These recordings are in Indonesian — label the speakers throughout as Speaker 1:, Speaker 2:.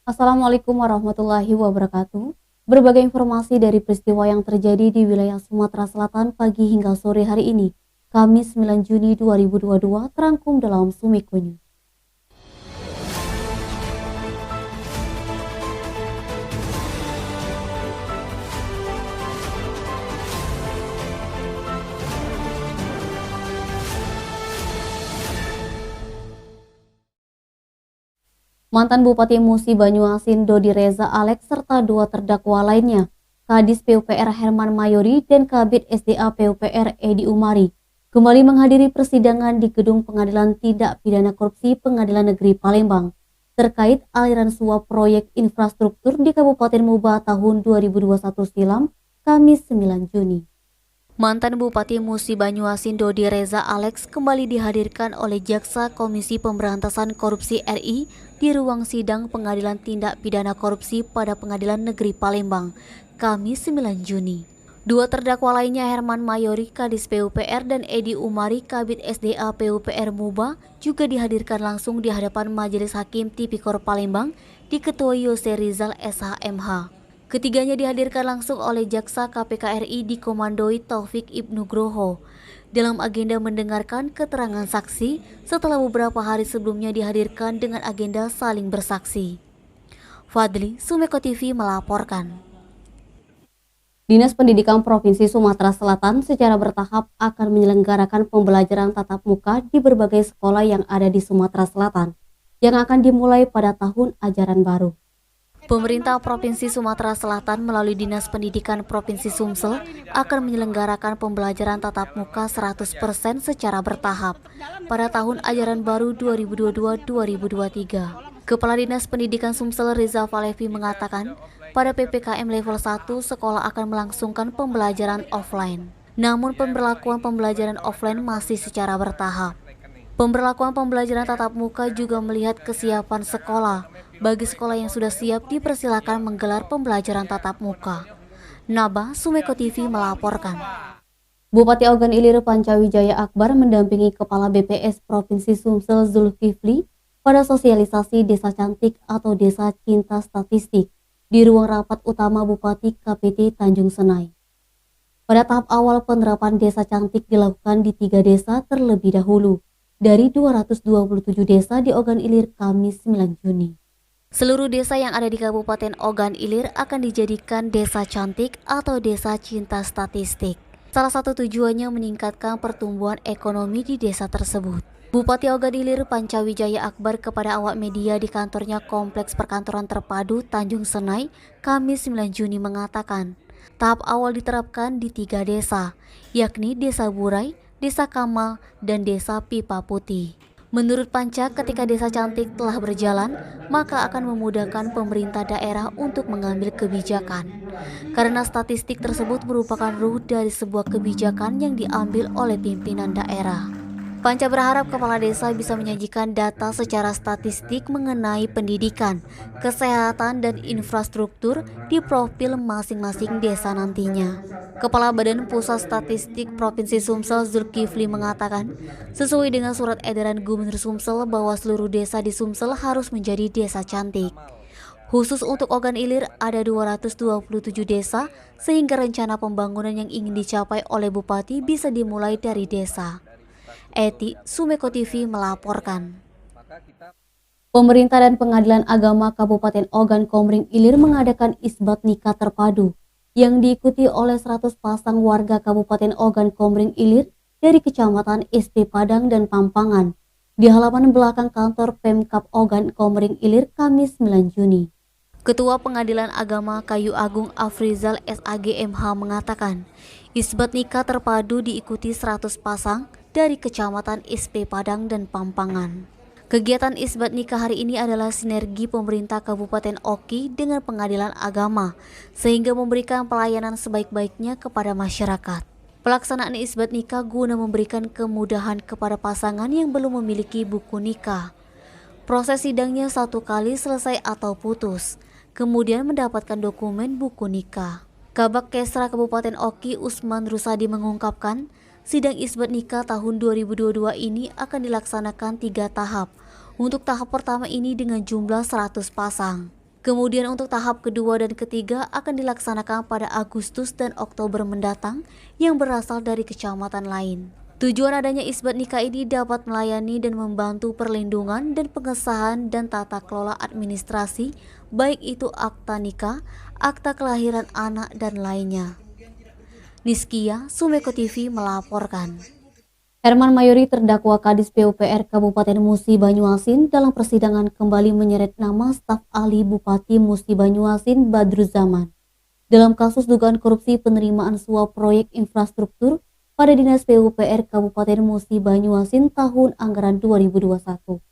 Speaker 1: Assalamualaikum warahmatullahi wabarakatuh. Berbagai informasi dari peristiwa yang terjadi di wilayah Sumatera Selatan pagi hingga sore hari ini, Kamis 9 Juni 2022, terangkum dalam Sumiko News. Mantan Bupati Musi Banyuasin Dodi Reza Alex serta dua terdakwa lainnya, Kadis PUPR Herman Mayori dan Kabid SDA PUPR Edi Umari, kembali menghadiri persidangan di Gedung Pengadilan Tindak Pidana Korupsi Pengadilan Negeri Palembang terkait aliran suap proyek infrastruktur di Kabupaten Muba tahun 2021 silam, Kamis 9 Juni. Mantan Bupati Musi Banyuasin Dodi Reza Alex kembali dihadirkan oleh Jaksa Komisi Pemberantasan Korupsi RI di ruang sidang Pengadilan Tindak Pidana Korupsi pada Pengadilan Negeri Palembang, Kamis 9 Juni. Dua terdakwa lainnya Herman Mayori Kadis PUPR dan Edi Umari Kabid SDA PUPR Muba juga dihadirkan langsung di hadapan Majelis Hakim Tipikor Palembang diketuai Yose Rizal SHMH. Ketiganya dihadirkan langsung oleh Jaksa KPK RI dikomandoi Taufik Ibnu Groho dalam agenda mendengarkan keterangan saksi setelah beberapa hari sebelumnya dihadirkan dengan agenda saling bersaksi. Fadli, Sumeko TV melaporkan. Dinas Pendidikan Provinsi Sumatera Selatan secara bertahap akan menyelenggarakan pembelajaran tatap muka di berbagai sekolah yang ada di Sumatera Selatan yang akan dimulai pada tahun ajaran baru. Pemerintah Provinsi Sumatera Selatan melalui Dinas Pendidikan Provinsi Sumsel akan menyelenggarakan pembelajaran tatap muka 100% secara bertahap pada tahun ajaran baru 2022-2023. Kepala Dinas Pendidikan Sumsel Riza Falevi mengatakan, pada PPKM level 1 sekolah akan melangsungkan pembelajaran offline. Namun pemberlakuan pembelajaran offline masih secara bertahap. Pemberlakuan pembelajaran tatap muka juga melihat kesiapan sekolah. Bagi sekolah yang sudah siap dipersilakan menggelar pembelajaran tatap muka. Naba, Sumeko TV melaporkan. Bupati Ogan Ilir Pancawijaya Akbar mendampingi Kepala BPS Provinsi Sumsel Zulkifli pada sosialisasi Desa Cantik atau Desa Cinta Statistik di ruang rapat utama Bupati KPT Tanjung Senai. Pada tahap awal penerapan Desa Cantik dilakukan di 3 desa terlebih dahulu dari 227 desa di Ogan Ilir Kamis 9 Juni. Seluruh desa yang ada di Kabupaten Ogan Ilir akan dijadikan desa cantik atau desa cinta statistik. Salah satu tujuannya meningkatkan pertumbuhan ekonomi di desa tersebut. Bupati Ogan Ilir Pancawijaya Akbar kepada awak media di kantornya Kompleks Perkantoran Terpadu Tanjung Senai, Kamis 9 Juni mengatakan, tahap awal diterapkan di 3 desa, yakni Desa Burai, Desa Kamal, dan Desa Pipa Putih. Menurut Panca, ketika Desa Cantik telah berjalan, maka akan memudahkan pemerintah daerah untuk mengambil kebijakan. Karena statistik tersebut merupakan ruh dari sebuah kebijakan yang diambil oleh pimpinan daerah. Panca berharap kepala desa bisa menyajikan data secara statistik mengenai pendidikan, kesehatan, dan infrastruktur di profil masing-masing desa nantinya. Kepala Badan Pusat Statistik Provinsi Sumsel Zulkifli mengatakan, sesuai dengan surat edaran Gubernur Sumsel bahwa seluruh desa di Sumsel harus menjadi desa cantik. Khusus untuk Ogan Ilir ada 227 desa, sehingga rencana pembangunan yang ingin dicapai oleh Bupati bisa dimulai dari desa. Eti, Sumeko TV melaporkan. Pemerintah dan Pengadilan Agama Kabupaten Ogan Komering Ilir mengadakan isbat nikah terpadu yang diikuti oleh 100 pasang warga Kabupaten Ogan Komering Ilir dari Kecamatan SP Padang dan Pampangan di halaman belakang kantor Pemkab Ogan Komering Ilir Kamis 9 Juni. Ketua Pengadilan Agama Kayu Agung Afrizal SAGMH mengatakan, isbat nikah terpadu diikuti 100 pasang dari Kecamatan SP Padang dan Pampangan. Kegiatan isbat nikah hari ini adalah sinergi pemerintah Kabupaten Oki dengan Pengadilan Agama, sehingga memberikan pelayanan sebaik-baiknya kepada masyarakat. Pelaksanaan isbat nikah guna memberikan kemudahan kepada pasangan yang belum memiliki buku nikah. Proses sidangnya 1 kali selesai atau putus, kemudian mendapatkan dokumen buku nikah. Kabak Kesra Kabupaten Oki Usman Rusadi mengungkapkan, sidang isbat nikah tahun 2022 ini akan dilaksanakan 3 tahap. Untuk tahap pertama ini dengan jumlah 100 pasang. Kemudian untuk tahap kedua dan ketiga akan dilaksanakan pada Agustus dan Oktober mendatang yang berasal dari kecamatan lain. Tujuan adanya isbat nikah ini dapat melayani dan membantu perlindungan dan pengesahan dan tata kelola administrasi, baik itu akta nikah, akta kelahiran anak, dan lainnya. Niskia, Sumeko TV melaporkan. Herman Mayori terdakwa Kadis PUPR Kabupaten Musi Banyuasin dalam persidangan kembali menyeret nama staf ahli Bupati Musi Banyuasin Badruzzaman dalam kasus dugaan korupsi penerimaan suap proyek infrastruktur pada Dinas PUPR Kabupaten Musi Banyuasin tahun anggaran 2021.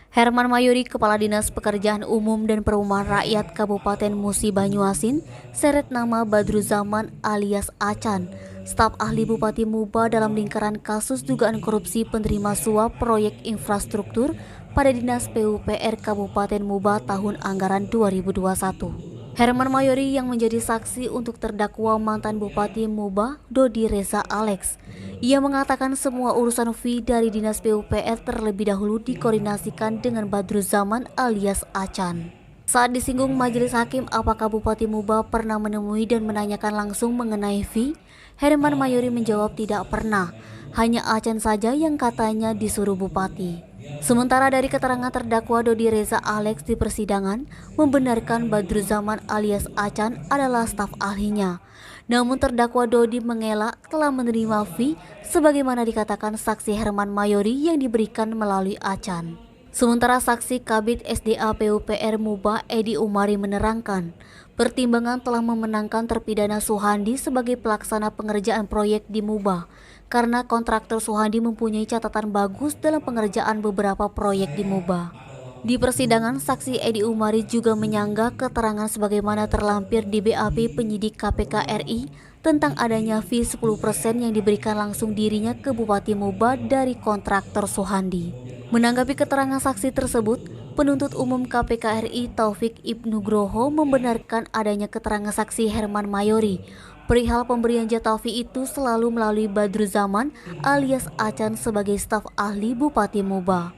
Speaker 1: Herman Mayori, Kepala Dinas Pekerjaan Umum dan Perumahan Rakyat Kabupaten Musi Banyuasin, seret nama Badruzzaman alias Acan, staf ahli Bupati Muba dalam lingkaran kasus dugaan korupsi penerima suap proyek infrastruktur pada Dinas PUPR Kabupaten Muba tahun anggaran 2021. Herman Mayori yang menjadi saksi untuk terdakwa mantan Bupati Muba, Dodi Reza Alex. Ia mengatakan semua urusan fee dari Dinas PUPR terlebih dahulu dikoordinasikan dengan Badruzzaman alias Acan. Saat disinggung majelis hakim apakah Bupati Muba pernah menemui dan menanyakan langsung mengenai fee, Herman Mayori menjawab tidak pernah, hanya Acan saja yang katanya disuruh Bupati. Sementara dari keterangan terdakwa Dodi Reza Alex di persidangan membenarkan Badruzzaman alias Acan adalah staf ahlinya. Namun terdakwa Dodi mengelak telah menerima fee sebagaimana dikatakan saksi Herman Mayori yang diberikan melalui Acan. Sementara saksi Kabid SDA PUPR Muba Edi Umari menerangkan, pertimbangan telah memenangkan terpidana Suhandi sebagai pelaksana pengerjaan proyek di Muba karena kontraktor Suhandi mempunyai catatan bagus dalam pengerjaan beberapa proyek di Muba. Di persidangan, saksi Edi Umari juga menyanggah keterangan sebagaimana terlampir di BAP penyidik KPK RI tentang adanya fee 10% yang diberikan langsung dirinya ke Bupati Muba dari kontraktor Suhandi. Menanggapi keterangan saksi tersebut, penuntut umum KPK RI Taufik Ibnu Groho membenarkan adanya keterangan saksi Herman Mayori. Perihal pemberian jatah fee itu selalu melalui Badruzzaman alias Acan sebagai staf ahli Bupati Muba.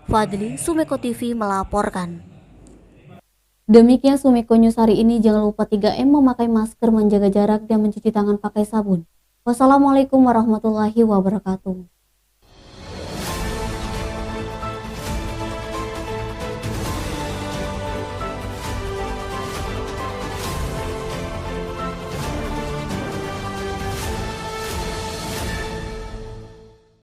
Speaker 1: Fadli, Sumeko TV melaporkan. Demikian Sumeko News hari ini. Jangan lupa 3M, memakai masker, menjaga jarak, dan mencuci tangan pakai sabun. Wassalamualaikum warahmatullahi wabarakatuh.